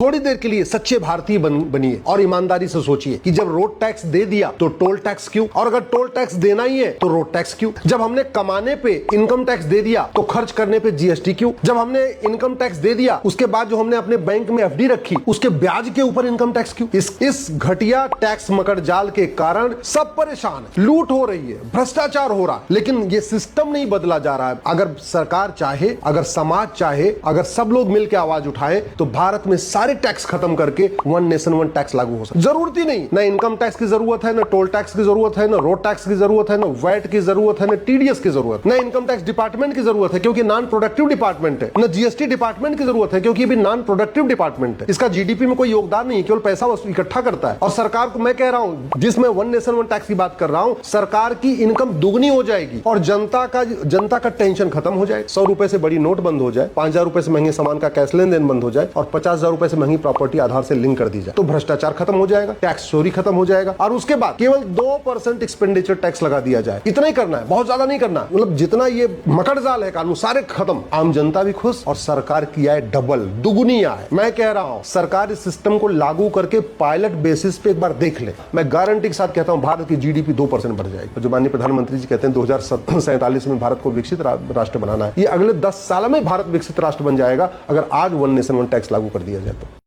थोड़ी देर के लिए सच्चे भारतीय बनिए और ईमानदारी से सोचिए कि जब रोड टैक्स दे दिया तो टोल टैक्स क्यों, और अगर टोल टैक्स देना ही है तो रोड टैक्स क्यों। जब हमने कमाने पे इनकम टैक्स दे दिया तो खर्च करने पे जीएसटी क्यों। जब हमने इनकम टैक्स दे दिया उसके बाद जो हमने अपने बैंक में एफडी रखी उसके ब्याज के ऊपर इनकम टैक्स क्यों। इस घटिया टैक्स मकड़जाल के कारण सब परेशान, लूट हो रही है, भ्रष्टाचार हो रहा, लेकिन ये सिस्टम नहीं बदला जा रहा है। अगर सरकार चाहे, अगर समाज चाहे, अगर सब लोग मिलकर आवाज उठाए तो भारत में सारे टैक्स खत्म करके वन नेशन वन टैक्स लागू हो सकता। जरूरत ही नहीं, ना इनकम टैक्स की जरूरत है, ना टोल टैक्स की जरूरत है, ना रोड टैक्स की जरूरत है, ना वैट की जरूरत है, ना टीडीएस की जरूरत, ना इनकम टैक्स डिपार्टमेंट की जरूरत है क्योंकि नॉन प्रोडक्टिव डिपार्टमेंट है, ना जीएसटी डिपार्टमेंट की जरूरत है क्योंकि भी नॉन प्रोडक्टिव डिपार्टमेंट है। इसका जीडीपी में कोई योगदान नहीं, केवल पैसा इकट्ठा करता है। और सरकार को मैं कह रहा हूं, जिसमें वन नेशन वन टैक्स की बात कर रहा हूं, सरकार की इनकम दुगनी हो जाएगी और जनता का टेंशन खत्म हो जाए। 100 रुपए से बड़ी नोट बंद हो जाए, 5,000 रुपए से महंगे सामान का कैश लेन देन बंद हो जाए और 50,000 रुपए से महंगी प्रॉपर्टी आधार से लिंक कर दी जाए तो भ्रष्टाचार खत्म हो जाएगा, टैक्स चोरी खत्म हो जाएगा और उसके बाद केवल 2% एक्सपेंडिचर टैक्स लगा दिया जाए। इतना ही करना है, बहुत ज्यादा नहीं करना। मतलब जितना ये मकड़जाल है कानून सारे खत्म, आम जनता भी खुश और सरकार की आय डबल दुगुनी आय। मैं कह रहा हूं सरकार इस सिस्टम को लागू करके पायलट बेसिस पे एक बार देख ले, मैं गारंटी के साथ कहता हूं भारत की जीडीपी 2% बढ़ जाएगी। जो माननीय प्रधानमंत्री जी कहते हैं 2047 में भारत को विकसित राष्ट्र बनाना है, ये अगले 10 साल में भारत विकसित राष्ट्र बन जाएगा अगर आज वन नेशन वन टैक्स लागू कर दिया जाए तो।